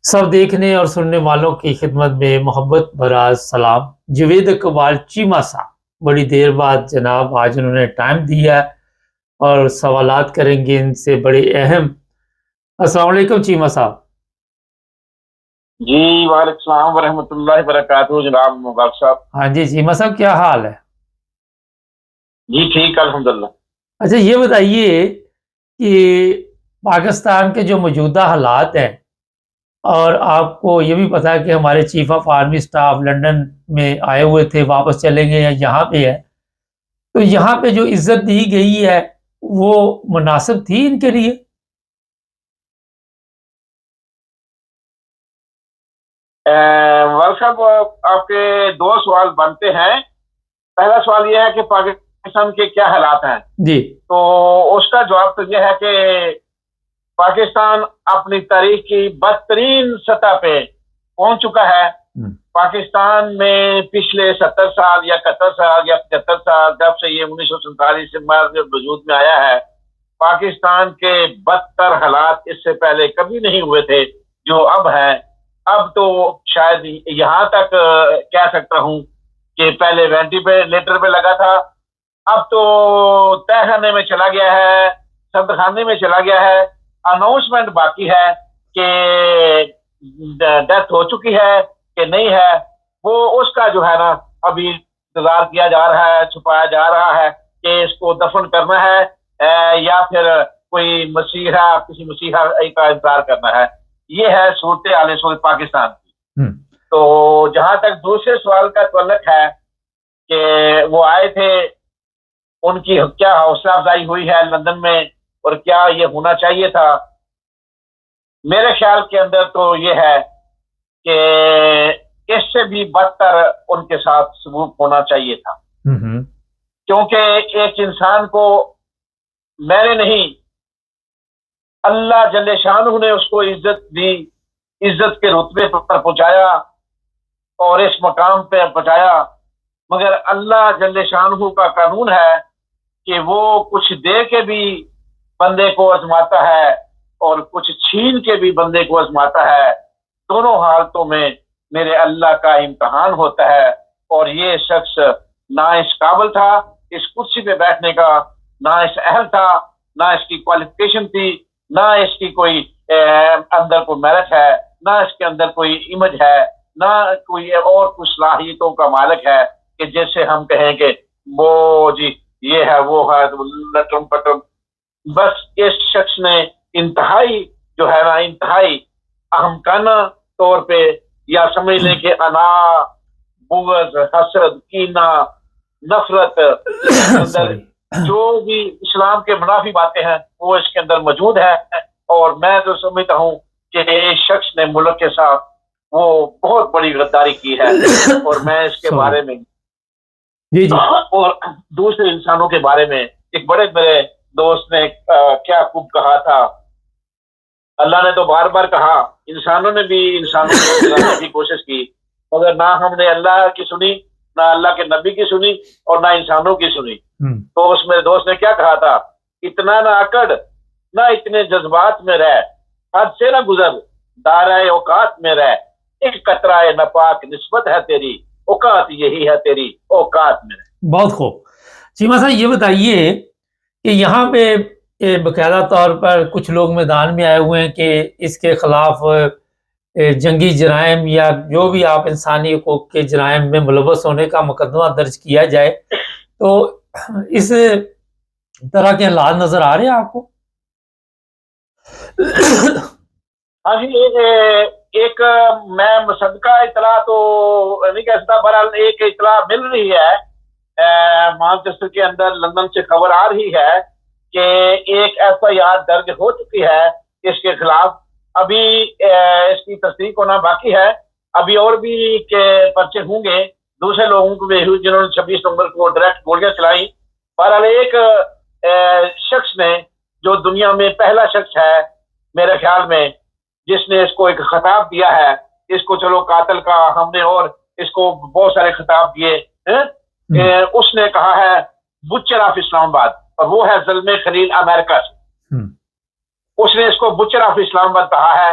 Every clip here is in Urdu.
سب دیکھنے اور سننے والوں کی خدمت میں محبت بھرا سلام۔ جاوید اقبال چیمہ صاحب بڑی دیر بعد جناب آج انہوں نے ٹائم دیا اور سوالات کریں گے ان سے بڑے اہم۔ السلام علیکم چیمہ صاحب۔ جی وعلیکم السلام ورحمۃ اللہ وبرکاتہ جناب مبارک صاحب۔ ہاں جی چیمہ صاحب، کیا حال ہے؟ جی ٹھیک الحمدللہ۔ اچھا یہ بتائیے کہ پاکستان کے جو موجودہ حالات ہیں، اور آپ کو یہ بھی پتا ہے کہ ہمارے chief of army staff London میں آئے ہوئے تھے، واپس چلیں گے یا یہاں پہ ہے، تو یہاں پہ جو عزت دی گئی ہے وہ مناسب تھی ان کے لیے؟ مبارک صاحب، آپ کے دو سوال بنتے ہیں۔ پہلا سوال یہ ہے کہ پاکستان کے کیا حالات ہیں جی، تو اس کا جواب تو یہ ہے کہ پاکستان اپنی تاریخ کی بدترین سطح پہ پہنچ چکا ہے۔ پاکستان میں پچھلے 70 سال یا 71 سال یا 75 سال جب سے یہ 1947 سے وجود میں آیا ہے، پاکستان کے بدتر حالات اس سے پہلے کبھی نہیں ہوئے تھے جو اب ہیں۔ اب تو شاید یہاں تک کہہ سکتا ہوں کہ پہلے وینٹیلیٹر پہ لگا تھا، اب تو تہ خانے میں چلا گیا ہے، صدر خانے میں چلا گیا ہے۔ اناؤنسمنٹ باقی ہے کہ ڈیتھ ہو چکی ہے کہ نہیں ہے، وہ اس کا جو ہے نا ابھی انتظار کیا جا رہا ہے، چھپایا جا رہا ہے کہ اس کو دفن کرنا ہے یا پھر کوئی کسی مسیحا کا انتظار کرنا ہے۔ یہ ہے صورت پاکستان کی۔ تو جہاں تک دوسرے سوال کا تعلق ہے کہ وہ آئے تھے، ان کی کیا حوصلہ افزائی ہوئی ہے لندن میں اور کیا یہ ہونا چاہیے تھا، میرے خیال کے اندر تو یہ ہے کہ اس سے بھی بدتر ان کے ساتھ سلوک ہونا چاہیے تھا، کیونکہ ایک انسان کو میں نے نہیں، اللہ جل شانہ نے اس کو عزت دی، عزت کے رتبے پر پہنچایا اور اس مقام پہ پہنچایا، مگر اللہ جل شانہ کا قانون ہے کہ وہ کچھ دے کے بھی بندے کو آزماتا ہے اور کچھ چھین کے بھی بندے کو آزماتا ہے۔ دونوں حالتوں میں میرے اللہ کا امتحان ہوتا ہے، اور یہ شخص نہ اس قابل تھا اس کرسی پہ بیٹھنے کا، نہ اس اہل تھا، نہ اس کی کوالیفیکیشن تھی، نہ اس کی کوئی اندر کوئی میرٹ ہے، نہ اس کے اندر کوئی امیج ہے، نہ کوئی اور کچھ صلاحیتوں کا مالک ہے کہ جیسے ہم کہیں کہ وہ جی یہ ہے وہ ہے لٹم پٹم۔ بس اس شخص نے انتہائی جو ہے نا انتہائی احمقانہ طور پہ، یا سمجھ لیں کہ انا، بغض، حسد، کینہ، نفرت اندر جو بھی اسلام کے منافی باتیں ہیں وہ اس کے اندر موجود ہے، اور میں تو سمجھتا ہوں کہ اس شخص نے ملک کے ساتھ وہ بہت بڑی غداری کی ہے، اور میں اس کے بارے میں اور دوسرے انسانوں کے بارے میں ایک بڑے میرے دوست نے کیا خوب کہا تھا، اللہ نے تو بار بار کہا، انسانوں نے بھی انسانوں کو جلانے کی کوشش کی، مگر نہ ہم نے اللہ کی سنی، نہ اللہ کے نبی کی سنی، اور نہ انسانوں کی سنی۔ تو اس میرے دوست نے کیا کہا تھا، اتنا نہ اکڑ، نہ اتنے جذبات میں رہ، حد سے نہ گزر، دائرۂ اوقات میں رہ، ایک قطرہ ناپاک نسبت ہے تیری، اوقات یہی ہے تیری، اوقات میں رہ۔ بہت خوب۔ چیمہ صاحب یہ بتائیے کہ یہاں پہ باقاعدہ طور پر کچھ لوگ میدان میں آئے ہوئے ہیں کہ اس کے خلاف جنگی جرائم یا جو بھی آپ انسانی حقوق کے جرائم میں ملوث ہونے کا مقدمہ درج کیا جائے، تو اس طرح کے حالات نظر آ رہے ہیں آپ کو؟ ہاں جی، ایک میں مصدقہ اطلاع تو نہیں کہہ سکتا، بہرحال ایک اطلاع مل رہی ہے مانچسٹر کے اندر، لندن سے خبر آ رہی ہے کہ ایک FIR درج ہو چکی ہے اس کے خلاف۔ ابھی اس کی تصدیق ہونا باقی ہے، ابھی اور بھی کے پرچے ہوں گے دوسرے لوگوں کو بھی جنہوں نے 26 نومبر کو ڈائریکٹ گولیاں چلائیں۔ بہرحال ایک شخص نے، جو دنیا میں پہلا شخص ہے میرے خیال میں جس نے اس کو ایک خطاب دیا ہے، اس کو چلو قاتل کا ہم نے اور اس کو بہت سارے خطاب دیے، اس نے کہا ہے بچر آف اسلام آباد، اور وہ ہے زلمے خلیل امریکہ سے۔ اس نے اس کو بچر آف اسلام آباد کہا ہے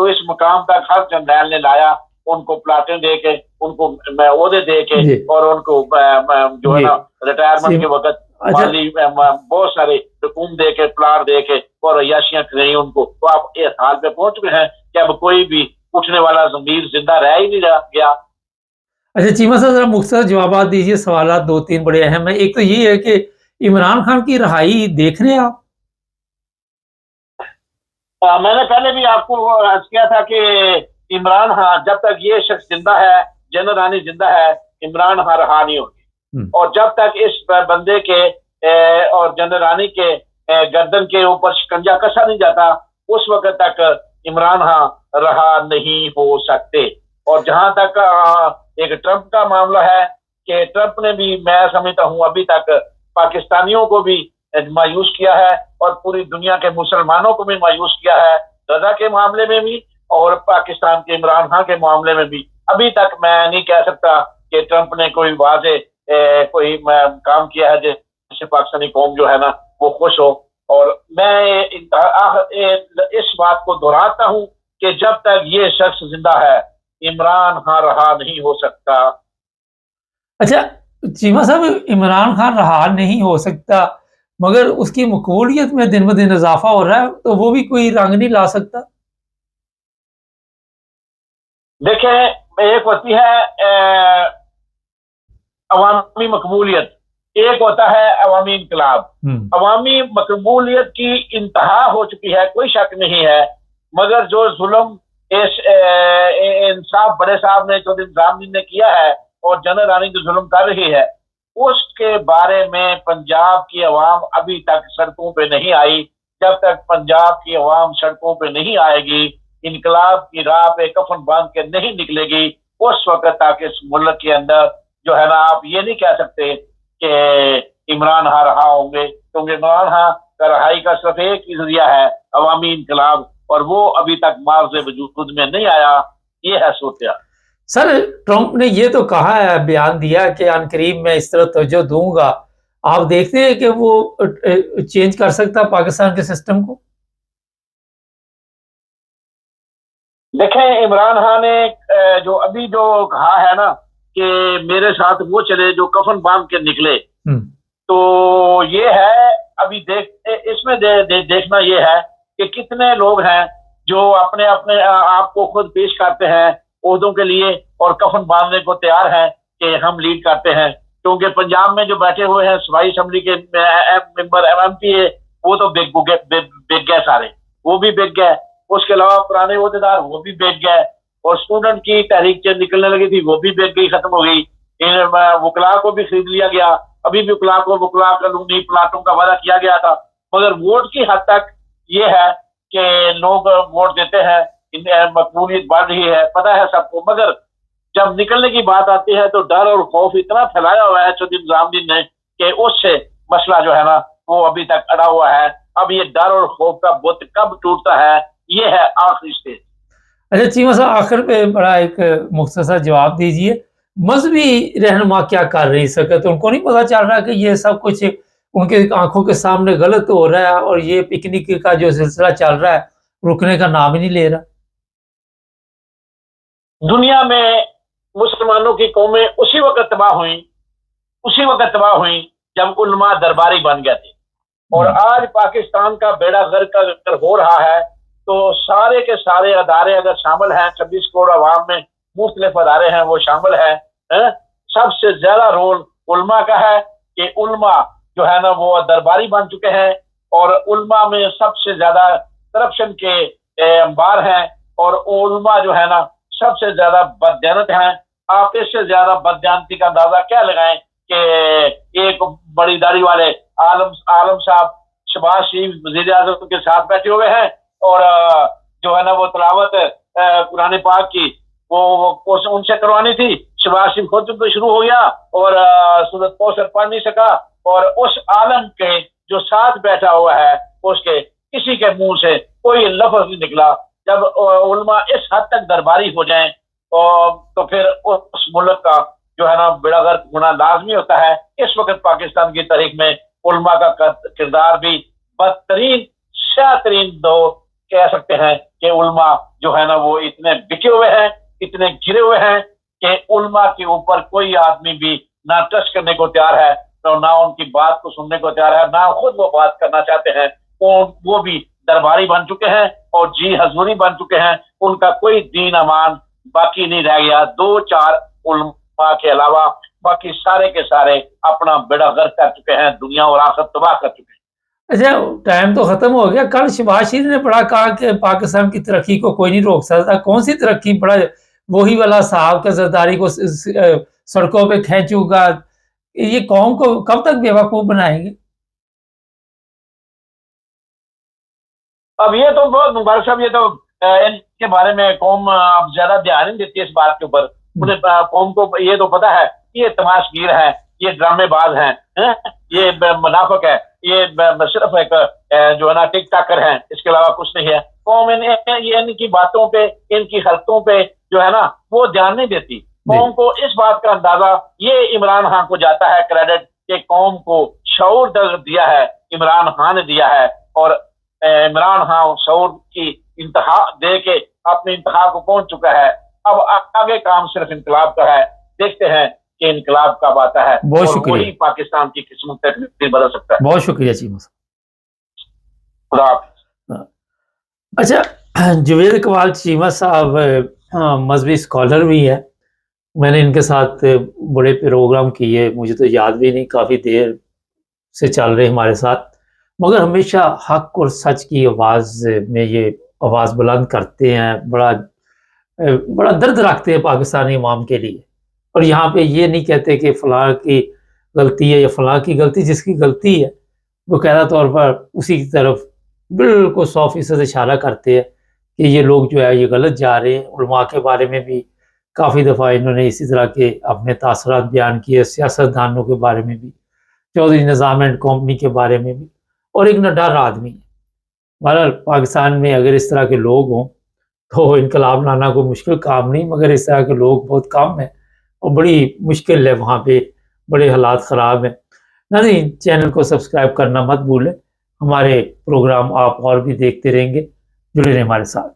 تو اس مقام تک ہر جنرل نے لایا، ان کو پلاٹیں دے کے، ان کو عہدے دے کے، اور ان کو جو ہے نا ریٹائرمنٹ کے وقت مالی بہت سارے رقوم دے کے، پلاٹ دے کے، اور عیاشیاں کریں ان کو. تو آپ اس حال پہ پہنچ چکے ہیں کہ اب کوئی بھی اٹھنے والا ضمیر زندہ رہ ہی نہیں گیا. اچھا چیمہ صاحب ذرا مختصر جوابات دیجیے. سوالات دو تین بڑے اہم ہیں. ایک تو یہ ہے کہ عمران خان کی رہائی دیکھ رہے ہیں آپ؟ میں نے پہلے بھی آپ کو عرض کیا تھا کہ عمران خان جب تک یہ شخص زندہ ہے، جنرل رانی زندہ ہے، عمران خان رہا نہیں ہوگی. اور جب تک اس بندے کے اور جنرل رانی کے گردن کے اوپر شکنجا کسا نہیں جاتا، اس وقت تک عمران خان رہا نہیں ہو سکتے. اور جہاں تک ایک ٹرمپ کا معاملہ ہے کہ ٹرمپ نے بھی، میں سمجھتا ہوں، ابھی تک پاکستانیوں کو بھی مایوس کیا ہے اور پوری دنیا کے مسلمانوں کو بھی مایوس کیا ہے، غزہ کے معاملے میں بھی اور پاکستان کے عمران خان کے معاملے میں بھی. ابھی تک میں نہیں کہہ سکتا کہ ٹرمپ نے کوئی واضح کوئی کام کیا ہے جس سے پاکستانی قوم جو ہے نا وہ خوش ہو. اور میں اس بات کو دہراتا ہوں کہ جب تک یہ شخص زندہ ہے، عمران خان رہا نہیں ہو سکتا. اچھا چیمہ صاحب، عمران خان رہا نہیں ہو سکتا مگر اس کی مقبولیت میں دن بدن اضافہ ہو رہا ہے، تو وہ بھی کوئی رنگ نہیں لا سکتا؟ دیکھیں، ایک ہوتی ہے عوامی مقبولیت، ایک ہوتا ہے عوامی انقلاب. عوامی مقبولیت کی انتہا ہو چکی ہے، کوئی شک نہیں ہے، مگر جو ظلم انصاف بڑے صاحب نے، جو انتظامیہ نے کیا ہے اور جنرل رانی جو ظلم کر رہی ہے، اس کے بارے میں پنجاب کی عوام ابھی تک سڑکوں پہ نہیں آئی. جب تک پنجاب کی عوام سڑکوں پہ نہیں آئے گی، انقلاب کی راہ پہ کفن باندھ کے نہیں نکلے گی، اس وقت تک اس ملک کے اندر جو ہے نا آپ یہ نہیں کہہ سکتے کہ عمران خان رہا ہوں گے، کیونکہ عمران خان کا رہائی کا صرف ایک ہی ذریعہ ہے، عوامی انقلاب، اور وہ ابھی تک معرض وجود میں نہیں آیا. یہ ہے صورتحال. سر ٹرمپ نے یہ تو کہا ہے، بیان دیا کہ ان قریب میں اس طرح توجہ دوں گا. آپ دیکھتے ہیں کہ وہ چینج کر سکتا پاکستان کے سسٹم کو؟ دیکھیں، عمران خان نے جو ابھی جو کہا ہے نا کہ میرے ساتھ وہ چلے جو کفن باندھ کے نکلے، تو یہ ہے ابھی اس میں دیکھنا یہ ہے کہ کتنے لوگ ہیں جو اپنے آپ کو خود پیش کرتے ہیں عہدوں کے لیے اور کفن باندھنے کو تیار ہیں کہ ہم لیڈ کرتے ہیں. کیونکہ پنجاب میں جو بیٹھے ہوئے ہیں صوبائی اسمبلی کے ممبر ایم پی اے، وہ تو بک گئے سارے، وہ بھی بک گئے. اس کے علاوہ پرانے عہدیدار وہ بھی بک گئے، اور اسٹوڈنٹ کی تحریک جو نکلنے لگی تھی وہ بھی بک گئی، ختم ہو گئی. وکلاء کو بھی خرید لیا گیا. ابھی بھی وکلاء قانونی پلاٹوں کا وعدہ کیا گیا تھا، مگر ووٹ کی حد تک یہ ہے کہ لوگ ووٹ دیتے ہیں، مقبولیت بڑھ رہی ہے، پتہ ہے سب کو. مگر جب نکلنے کی بات آتی ہے تو ڈر اور خوف اتنا پھیلایا ہوا ہے چودھری نظام الدین نے کہ اس سے مسئلہ جو ہے نا وہ ابھی تک اڑا ہوا ہے. اب یہ ڈر اور خوف کا بت کب ٹوٹتا ہے، یہ ہے آخری سٹیج. اچھا چیمہ صاحب، آخر پہ بڑا ایک مختصر جواب دیجئے. مذہبی رہنما کیا کر رہی سکت؟ ان کو نہیں پتا چل رہا کہ یہ سب کچھ ان کے آنکھوں کے سامنے غلط ہو رہا ہے اور یہ پکنک کا جو سلسلہ چل رہا ہے رکنے کا نام ہی نہیں لے رہا؟ دنیا میں مسلمانوں کی قومیں اسی وقت تباہ ہوئیں جب علماء درباری بن گئے تھے. اور آج پاکستان کا بیڑا غرق اگر ہو رہا ہے تو سارے کے سارے ادارے اگر شامل ہیں، 26 کروڑ عوام میں مختلف ادارے ہیں وہ شامل ہیں. سب سے زیادہ رول علماء کا ہے کہ علماء جو ہے نا وہ درباری بن چکے ہیں، اور علماء میں سب سے زیادہ کرپشن کے انبار ہیں، اور علماء جو ہے نا سب سے زیادہ بددیانت ہیں. آپ اس سے زیادہ بددیانتی کا اندازہ کیا لگائیں کہ ایک بڑی داڑھی والے عالم صاحب شہباز شریف وزیر اعظم کے ساتھ بیٹھے ہوئے ہیں، اور جو ہے نا وہ تلاوت قرآن پاک کی وہ ان سے کروانی تھی. شہباز شریف خود شروع ہو گیا اور سورۃ کوثر پڑھ نہیں سکا، اور اس عالم کے جو ساتھ بیٹھا ہوا ہے اس کے کسی کے منہ سے کوئی لفظ نہیں نکلا. جب علماء اس حد تک درباری ہو جائیں تو پھر اس ملک کا جو ہے نا بیڑا غرق ہونا لازمی ہوتا ہے. اس وقت پاکستان کی تاریخ میں علماء کا کردار بھی بدترین شاہ ترین دو کہہ سکتے ہیں کہ علماء جو ہے نا وہ اتنے بکے ہوئے ہیں، اتنے گرے ہوئے ہیں کہ علماء کے اوپر کوئی آدمی بھی نہ ٹچ کرنے کو تیار ہے، نہ ان کی بات کو سننے کو تیار ہے، نہ خود وہ بات کرنا چاہتے ہیں۔ وہ بھی درباری بن چکے ہیں اور جی حضوری بن چکے ہیں، ان کا کوئی دین امان باقی نہیں رہ گیا۔ 2-4 علماء کے علاوہ باقی سارے کے سارے اپنا بیڑا غرق کر چکے ہیں، دنیا اور آخرت تباہ کر چکے ہیں۔ اچھا، ٹائم تو ختم ہو گیا۔ کل شہباز شریف نے بڑا کہا کہ پاکستان کی ترقی کو کوئی نہیں روک سکتا۔ کون سی ترقی؟ بڑا وہی والا صاحب کا زرداری کو سڑکوں پہ کھینچوں گا، یہ قوم کو کب تک بیوقوف بنائیں گے؟ اب یہ تو بہت مبارک صاحب، یہ تو ان کے بارے میں قوم اب زیادہ دھیان نہیں دیتی اس بات کے اوپر۔ انہیں قوم کو یہ تو پتا ہے یہ تماشگیر ہیں، یہ ڈرامے باز ہیں، یہ منافق ہے، یہ صرف ایک جو ہے نا ٹک ٹاکر ہیں، اس کے علاوہ کچھ نہیں ہے۔ قوم ان کی باتوں پہ، ان کی حرکتوں پہ جو ہے نا وہ دھیان نہیں دیتی۔ قوم کو اس بات کا اندازہ یہ عمران خان کو جاتا ہے کریڈٹ کہ قوم کو شعور دیا ہے، عمران خان نے دیا ہے، اور عمران خان شعور کی انتہا دے کے اپنی انتہا کو پہنچ چکا ہے۔ اب آگے کام صرف انقلاب کا ہے، دیکھتے ہیں کہ انقلاب کب آتا ہے بہت اور شکریہ، وہی پاکستان کی قسمت بدل سکتا ہے۔ بہت شکریہ چیمہ صاحب، خدا حافظ۔ اچھا، جوید اقبال چیمہ صاحب مذہبی اسکالر بھی ہے۔ میں نے ان کے ساتھ بڑے پروگرام کیے، مجھے تو یاد بھی نہیں، کافی دیر سے چل رہے ہمارے ساتھ، مگر ہمیشہ حق اور سچ کی آواز میں یہ آواز بلند کرتے ہیں، بڑا درد رکھتے ہیں پاکستانی عوام کے لیے۔ اور یہاں پہ یہ نہیں کہتے کہ فلاں کی غلطی ہے یا فلاں کی غلطی، جس کی غلطی ہے باقاعدہ طور پر اسی کی طرف بالکل 100% اشارہ کرتے ہیں کہ یہ لوگ جو ہے یہ غلط جا رہے ہیں۔ علماء کے بارے میں بھی کافی دفعہ انہوں نے اسی طرح کے اپنے تاثرات بیان کیے، سیاستدانوں کے بارے میں بھی، چودھری نظام اینڈ کمپنی کے بارے میں بھی، اور ایک نڈر آدمی ہے۔ بہرحال پاکستان میں اگر اس طرح کے لوگ ہوں تو انقلاب لانا کوئی مشکل کام نہیں، مگر اس طرح کے لوگ بہت کم ہیں اور بڑی مشکل ہے، وہاں پہ بڑے حالات خراب ہیں۔ ناظرین، چینل کو سبسکرائب کرنا مت بھولیں، ہمارے پروگرام آپ اور بھی دیکھتے رہیں گے، جڑے رہیں ہمارے ساتھ۔